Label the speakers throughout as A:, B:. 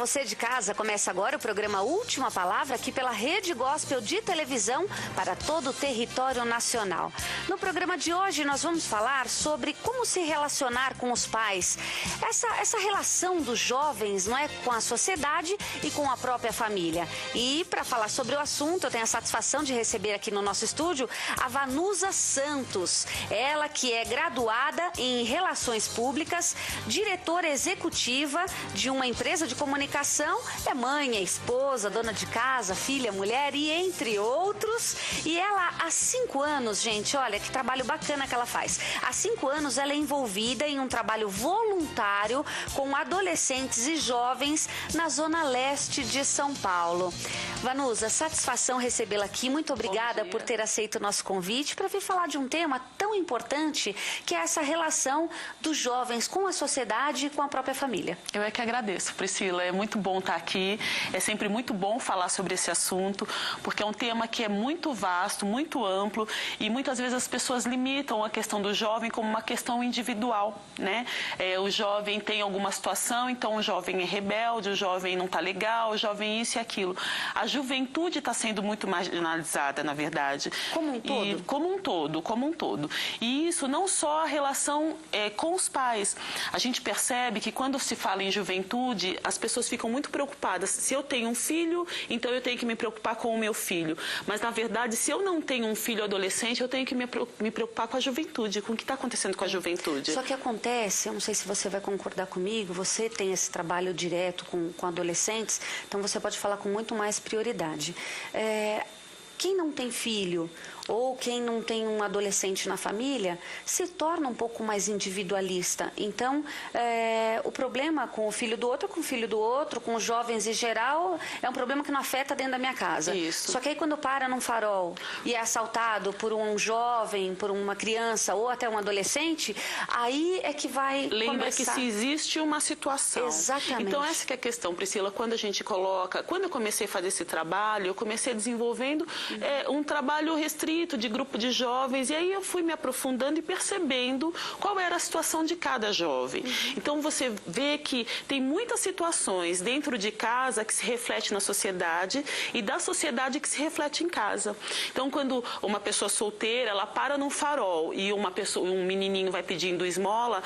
A: você de casa, começa agora o programa Última Palavra aqui pela Rede Gospel de televisão para todo o território nacional. No programa de hoje nós vamos falar sobre como se relacionar com os pais. Essa relação dos jovens, não é, com a sociedade e com a própria família. E para falar sobre o assunto, eu tenho a satisfação de receber aqui no nosso estúdio a Vanusa Santos. Ela que é graduada em Relações Públicas, diretora executiva de uma empresa de comunicação, é mãe, é esposa, dona de casa, filha, mulher e entre outros. E ela há 5 anos, gente, olha que trabalho bacana que ela faz. Há 5 anos ela é envolvida em um trabalho voluntário com adolescentes e jovens na zona leste de São Paulo. Vanusa, satisfação recebê-la aqui. Muito obrigada por ter aceito o nosso convite para vir falar de um tema tão importante que é essa relação dos jovens com a sociedade e com a própria família.
B: Eu é que agradeço, Priscila. É muito bom estar aqui. É sempre muito bom falar sobre esse assunto, porque é um tema que é muito vasto, muito amplo e muitas vezes as pessoas limitam a questão do jovem como uma questão individual, né? O jovem tem alguma situação, então o jovem é rebelde, o jovem não está legal, o jovem isso e aquilo. A juventude está sendo muito marginalizada, na verdade.
A: Como um todo?
B: Como um todo. E isso não só a relação com os pais. A gente percebe que quando se fala em juventude, as pessoas ficam muito preocupadas. Se eu tenho um filho, então eu tenho que me preocupar com o meu filho. Mas, na verdade, se eu não tenho um filho adolescente, eu tenho que me preocupar com a juventude, com o que está acontecendo com a juventude.
A: Só que acontece, eu não sei se você vai concordar comigo, você tem esse trabalho direto com adolescentes, então você pode falar com muito mais prioridade. Quem não tem filho ou quem não tem um adolescente na família se torna um pouco mais individualista. Então, o problema com o filho do outro, com os jovens em geral, é um problema que não afeta dentro da minha casa.
B: Isso.
A: Só que aí quando para num farol e é assaltado por um jovem, por uma criança ou até um adolescente, aí é que vai
B: Lembra
A: começar...
B: que se existe uma situação.
A: Exatamente.
B: Então, essa que é a questão, Priscila, quando a gente coloca... Quando eu comecei a fazer esse trabalho, eu comecei desenvolvendo um trabalho restrito de grupo de jovens, e aí eu fui me aprofundando e percebendo qual era a situação de cada jovem. Então você vê que tem muitas situações dentro de casa que se reflete na sociedade e da sociedade que se reflete em casa. Então quando uma pessoa solteira, ela para num farol e um menininho vai pedindo esmola,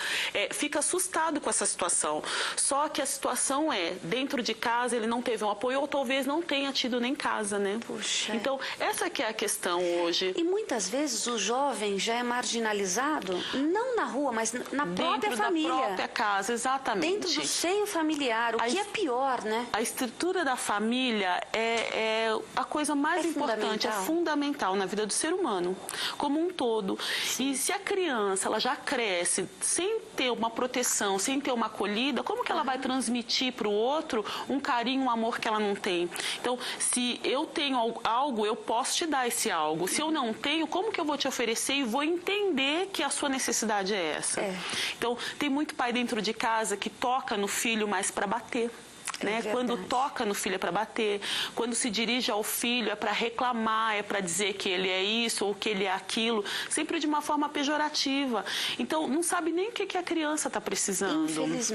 B: fica assustado com essa situação. Só que a situação dentro de casa ele não teve um apoio ou talvez não tenha tido nem casa, né?
A: Puxa.
B: Então essa que é a questão hoje.
A: E muitas vezes o jovem já é marginalizado, não na rua, mas na própria família.
B: Dentro da própria casa, exatamente.
A: Dentro do seio familiar, o que é pior, né?
B: A estrutura da família é a coisa mais importante, é fundamental na vida do ser humano, como um todo. Sim. E se a criança ela já cresce sem ter uma proteção, sem ter uma acolhida, como que ela vai transmitir para o outro um carinho, um amor que ela não tem? Então, se eu tenho algo, eu posso te dar esse algo. Se eu não tenho, como que eu vou te oferecer e vou entender que a sua necessidade é essa? Então, tem muito pai dentro de casa que toca no filho mais para bater. Né? Quando toca no filho é para bater, quando se dirige ao filho é para reclamar, é para dizer que ele é isso ou que ele é aquilo, sempre de uma forma pejorativa. Então, não sabe nem o que a criança está precisando.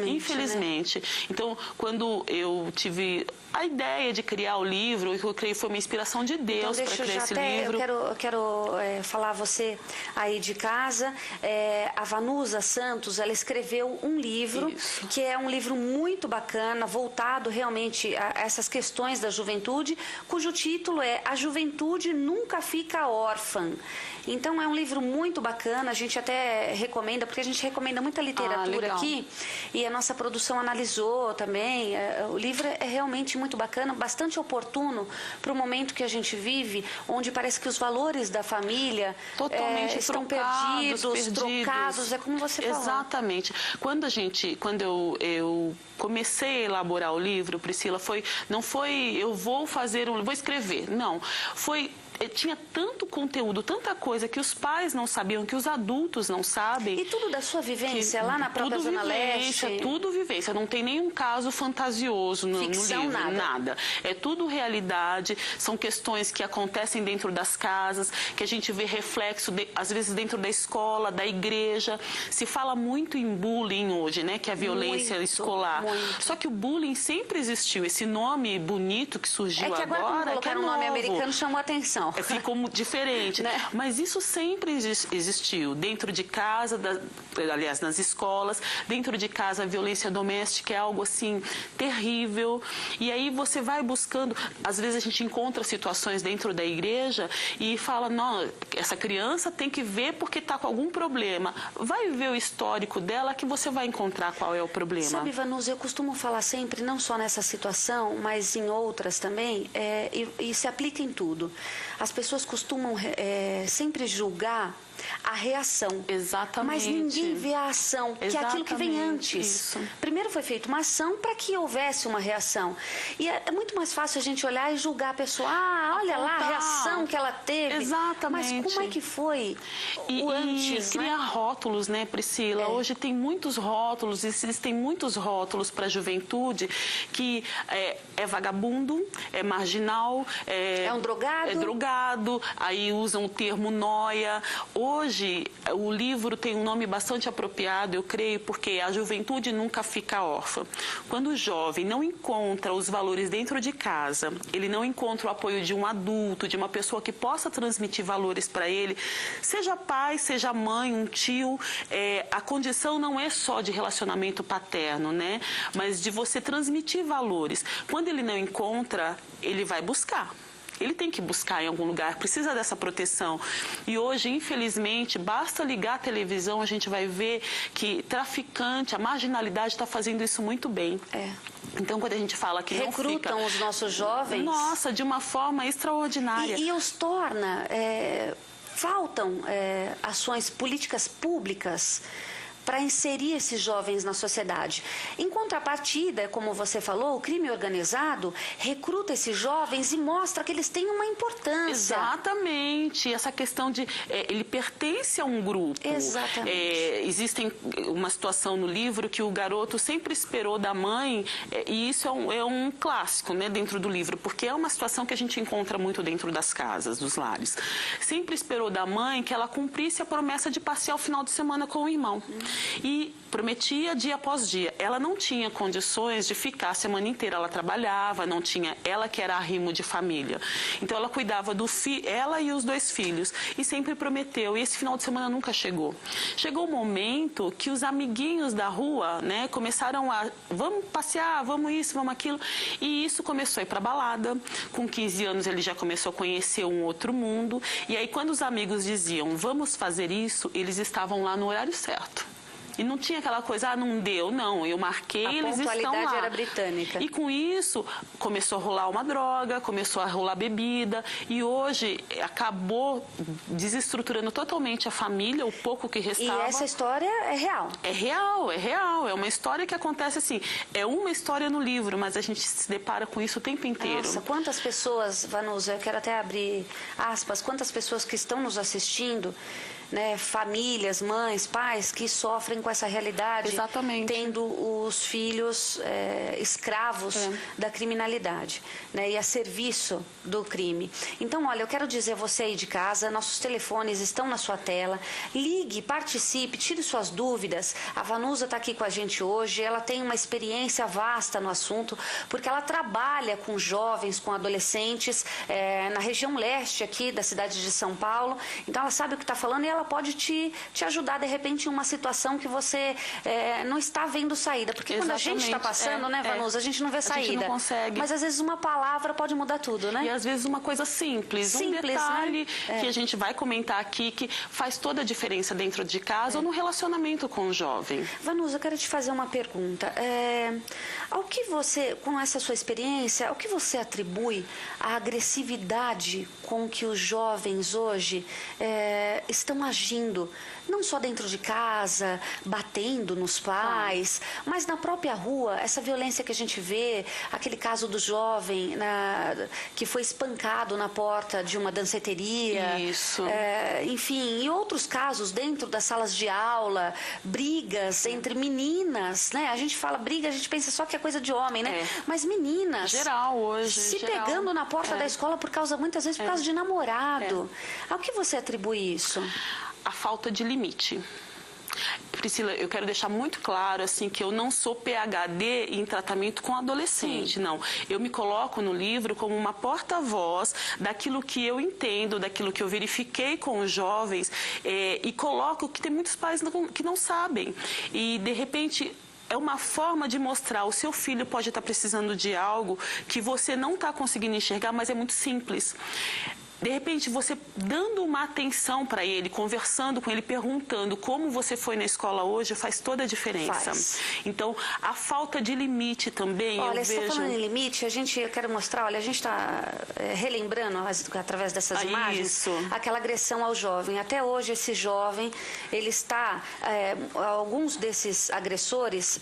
B: Infelizmente. Né? Então, quando eu tive a ideia de criar o livro, que eu criei foi uma inspiração de Deus para criar esse livro.
A: Eu quero falar a você aí de casa. A Vanusa Santos, ela escreveu um livro, que é um livro muito bacana, voltado realmente a essas questões da juventude, cujo título é A Juventude Nunca Fica Órfã. Então é um livro muito bacana, a gente até recomenda, porque a gente recomenda muita literatura aqui, e a nossa produção analisou também. O livro é realmente muito bacana, bastante oportuno para o momento que a gente vive, onde parece que os valores da família
B: totalmente
A: estão perdidos, trocados, é como você falou.
B: Exatamente. Quando eu comecei a elaborar o livro, Priscila, não foi eu vou escrever, não. Foi tinha tanto conteúdo, tanta coisa que os pais não sabiam, que os adultos não sabem.
A: E tudo da sua vivência lá na própria Zona Leste?
B: Tudo vivência, não tem nenhum caso fantasioso no livro, nada. É tudo realidade, são questões que acontecem dentro das casas, que a gente vê reflexo, às vezes dentro da escola, da igreja. Se fala muito em bullying hoje, né, que é a violência escolar.
A: Muito.
B: Só que o bullying sempre existiu, esse nome bonito que surgiu
A: agora, como colocaram um nome americano, chamou a atenção.
B: Ficou diferente,
A: né?
B: Mas isso sempre existiu. Dentro de casa, aliás, nas escolas, dentro de casa a violência doméstica é algo assim terrível. E aí você vai buscando, às vezes a gente encontra situações dentro da igreja e fala, não, essa criança tem que ver porque está com algum problema. Vai ver o histórico dela que você vai encontrar qual é o problema.
A: Sabe, Vanusa, eu costumo falar sempre, não só nessa situação, mas em outras também, e se aplica em tudo. As pessoas costumam sempre julgar a reação.
B: Exatamente.
A: Mas ninguém vê a ação, que é aquilo que vem antes.
B: Isso.
A: Primeiro foi feita uma ação para que houvesse uma reação. E é muito mais fácil a gente olhar e julgar a pessoa. Olha lá a reação que ela teve.
B: Exatamente.
A: Mas como é que foi o antes,
B: e criar rótulos, né, Priscila? Hoje tem muitos rótulos, existem muitos rótulos para a juventude que é vagabundo, é marginal, é
A: um drogado.
B: É drogado, aí usam o termo nóia. Hoje, o livro tem um nome bastante apropriado, eu creio, porque a juventude nunca fica órfã. Quando o jovem não encontra os valores dentro de casa, ele não encontra o apoio de um adulto, de uma pessoa que possa transmitir valores para ele, seja pai, seja mãe, um tio, a condição não é só de relacionamento paterno, né? Mas de você transmitir valores. Quando ele não encontra, ele vai buscar. Ele tem que buscar em algum lugar, precisa dessa proteção. E hoje, infelizmente, basta ligar a televisão, a gente vai ver que traficante, a marginalidade está fazendo isso muito bem. Então, quando a gente fala que
A: recrutam os nossos jovens.
B: Nossa, de uma forma extraordinária.
A: E os torna... faltam ações políticas públicas para inserir esses jovens na sociedade. Em contrapartida, como você falou, o crime organizado recruta esses jovens e mostra que eles têm uma importância.
B: Exatamente. Essa questão de... ele pertence a um grupo.
A: Exatamente.
B: Existem uma situação no livro que o garoto sempre esperou da mãe, e isso é um clássico, né, dentro do livro, porque é uma situação que a gente encontra muito dentro das casas, dos lares. Sempre esperou da mãe que ela cumprisse a promessa de passear o final de semana com o irmão. E prometia dia após dia. Ela não tinha condições de ficar a semana inteira. Ela trabalhava, não tinha... Ela que era arrimo de família. Então, ela cuidava ela e os 2 filhos. E sempre prometeu. E esse final de semana nunca chegou. Chegou o momento que os amiguinhos da rua, né, começaram a... Vamos passear, vamos isso, vamos aquilo. E isso começou a ir para balada. Com 15 anos, ele já começou a conhecer um outro mundo. E aí, quando os amigos diziam, vamos fazer isso, eles estavam lá no horário certo. E não tinha aquela coisa, não deu, não, eu marquei, eles estão lá. A
A: pontualidade era britânica.
B: E com isso, começou a rolar uma droga, começou a rolar bebida, e hoje acabou desestruturando totalmente a família, o pouco que restava.
A: E essa história é real?
B: É real, é real. É uma história que acontece assim, é uma história no livro, mas a gente se depara com isso o tempo inteiro.
A: Nossa, quantas pessoas, Vanusa, eu quero até abrir aspas, quantas pessoas que estão nos assistindo, né, famílias, mães, pais que sofrem com essa realidade.
B: Exatamente.
A: Tendo os filhos escravos da criminalidade, né, e a serviço do crime. Então, olha, eu quero dizer a você aí de casa, nossos telefones estão na sua tela, ligue, participe, tire suas dúvidas. A Vanusa está aqui com a gente hoje, ela tem uma experiência vasta no assunto, porque ela trabalha com jovens, com adolescentes, na região leste aqui da cidade de São Paulo, então ela sabe o que está falando e ela pode te ajudar, de repente, em uma situação que você não está vendo saída. Porque quando a gente está passando, né, Vanusa, a gente não vê saída.
B: A gente não consegue.
A: Mas, às vezes, uma palavra pode mudar tudo, né?
B: E, às vezes, uma coisa simples um detalhe, né, que a gente vai comentar aqui, que faz toda a diferença dentro de casa ou no relacionamento com o jovem.
A: Vanusa, eu quero te fazer uma pergunta. Ao que você, com essa sua experiência, ao que você atribui a agressividade com que os jovens hoje estão agindo agindo, não só dentro de casa, batendo nos pais, mas na própria rua, essa violência que a gente vê, aquele caso do jovem que foi espancado na porta de uma danceteria.
B: Isso.
A: Enfim, e outros casos dentro das salas de aula, brigas entre meninas, né? A gente fala briga, a gente pensa só que é coisa de homem, né? Mas meninas...
B: Geral hoje.
A: Se pegando na porta da escola muitas vezes por causa de namorado. Ao que você atribui isso?
B: A falta de limite. Priscila, eu quero deixar muito claro assim que eu não sou PhD em tratamento com adolescente, não. Eu me coloco no livro como uma porta-voz daquilo que eu entendo, daquilo que eu verifiquei com os jovens e coloco que tem muitos pais que não sabem. E, de repente... é uma forma de mostrar, o seu filho pode estar precisando de algo que você não está conseguindo enxergar, mas é muito simples. De repente, você dando uma atenção para ele, conversando com ele, perguntando como você foi na escola hoje, faz toda a diferença. Então, a falta de limite também,
A: olha,
B: eu vejo...
A: Olha, você está falando em limite, eu quero mostrar, olha, a gente está relembrando, através dessas imagens, aquela agressão ao jovem. Até hoje, esse jovem, ele está... alguns desses agressores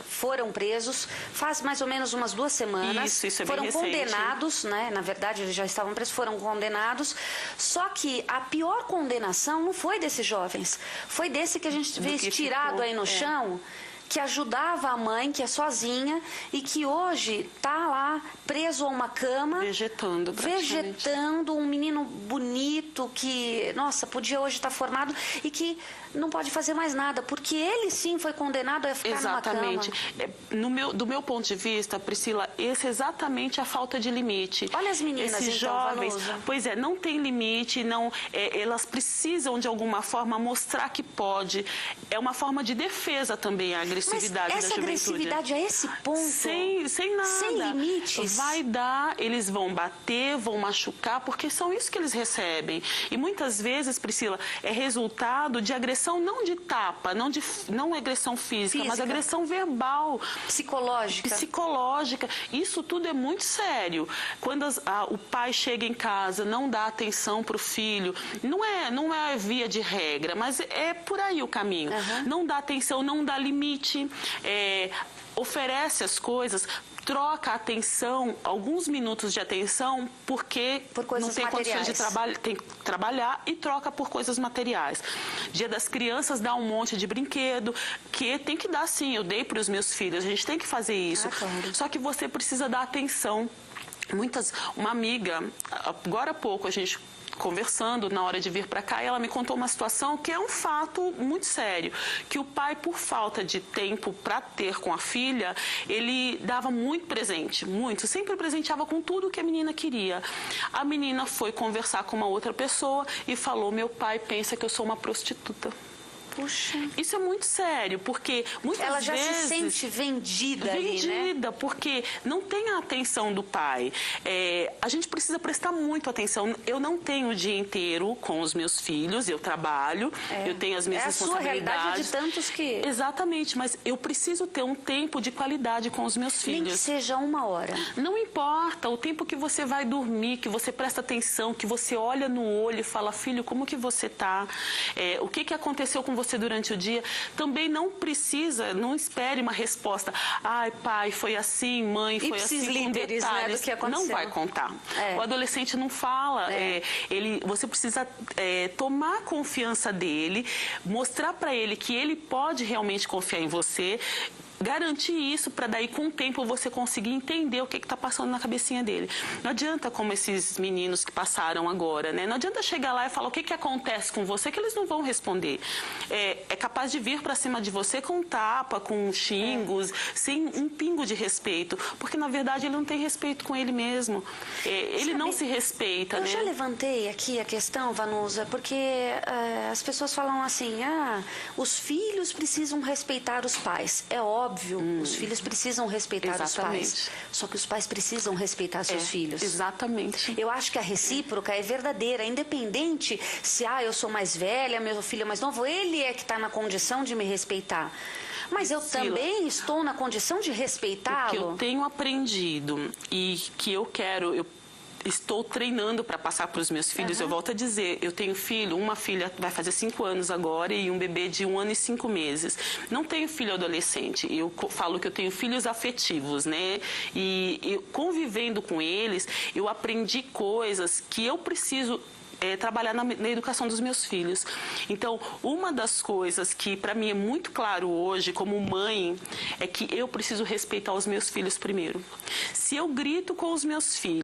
A: foram presos faz mais ou menos umas 2 semanas.
B: Isso é
A: foram
B: bem recente.
A: Condenados, né? Na verdade, eles já estavam presos, foram condenados, só que a pior condenação não foi desses jovens, foi desse que a gente vê estirado aí no chão, que ajudava a mãe, que é sozinha, e que hoje está lá preso a uma cama, vegetando, um menino bonito que, nossa, podia hoje estar formado e que não pode fazer mais nada, porque ele sim foi condenado a ficar numa cama.
B: Exatamente. Do meu ponto de vista, Priscila, esse é exatamente a falta de limite.
A: Olha as meninas,
B: esses jovens, pois é, não tem limite, elas precisam de alguma forma mostrar que pode. É uma forma de defesa também a agressividade da juventude.
A: Mas essa agressividade a esse ponto,
B: sem nada,
A: sem limites,
B: vai dar, eles vão bater, vão machucar, porque são isso que eles recebem. E muitas vezes, Priscila, é resultado de agressão não de tapa, não agressão física, mas agressão verbal. Psicológica. Isso tudo é muito sério. Quando o pai chega em casa, não dá atenção para o filho, não é via de regra, mas é por aí o caminho. Não dá atenção, não dá limite, oferece as coisas, troca a atenção, alguns minutos de atenção, porque não tem condições de trabalhar, tem que trabalhar, e troca por coisas materiais. Dia das Crianças dá um monte de brinquedo, que tem que dar sim, eu dei para os meus filhos, a gente tem que fazer isso.
A: Claro.
B: Só que você precisa dar atenção. Uma amiga, agora há pouco a gente conversando na hora de vir para cá, e ela me contou uma situação que é um fato muito sério, que o pai, por falta de tempo para ter com a filha, ele dava muito presente, sempre presenteava com tudo que a menina queria. A menina foi conversar com uma outra pessoa e falou: meu pai pensa que eu sou uma prostituta.
A: Puxa.
B: Isso é muito sério, porque muitas vezes...
A: Ela já se sente vendida ali, né?
B: Porque não tem a atenção do pai. A gente precisa prestar muito atenção. Eu não tenho o dia inteiro com os meus filhos, eu trabalho, eu tenho as minhas responsabilidades.
A: É a sua realidade de tantos que...
B: Exatamente, mas eu preciso ter um tempo de qualidade com os meus filhos.
A: Nem que seja 1 hora.
B: Não importa, o tempo que você vai dormir, que você presta atenção, que você olha no olho e fala: filho, como que você tá? O que aconteceu com você durante o dia? Também não espere uma resposta: ai, pai, foi assim, mãe, foi assim, com detalhes,
A: né, do que aconteceu.
B: Não vai contar. O adolescente não fala. Você precisa tomar a confiança dele, mostrar para ele que ele pode realmente confiar em você, garantir isso para daí com o tempo você conseguir entender o que está passando na cabecinha dele. Não adianta como esses meninos que passaram agora, né? Não adianta chegar lá e falar o que acontece com você, que eles não vão responder. É capaz de vir para cima de você com tapa, com xingos, sem um pingo de respeito, porque na verdade ele não tem respeito com ele mesmo. Ele não se respeita, né?
A: Eu já levantei aqui a questão, Vanusa, porque as pessoas falam assim: os filhos precisam respeitar os pais. É óbvio. Os filhos precisam respeitar os pais. Só que os pais precisam respeitar seus filhos.
B: Exatamente.
A: Eu acho que a recíproca é verdadeira, independente se eu sou mais velha, meu filho é mais novo, ele é que está na condição de me respeitar. Mas eu também estou na condição de respeitá-lo.
B: O que eu tenho aprendido e que eu quero... estou treinando para passar para os meus filhos. Eu volto a dizer, eu tenho filho, uma filha vai fazer 5 anos agora e um bebê de 1 ano e 5 meses. Não tenho filho adolescente. Eu falo que eu tenho filhos afetivos, né? E eu, convivendo com eles, eu aprendi coisas que eu preciso trabalhar na educação dos meus filhos. Então, uma das coisas que para mim é muito claro hoje, como mãe, é que eu preciso respeitar os meus filhos primeiro. Se eu grito com os meus filhos,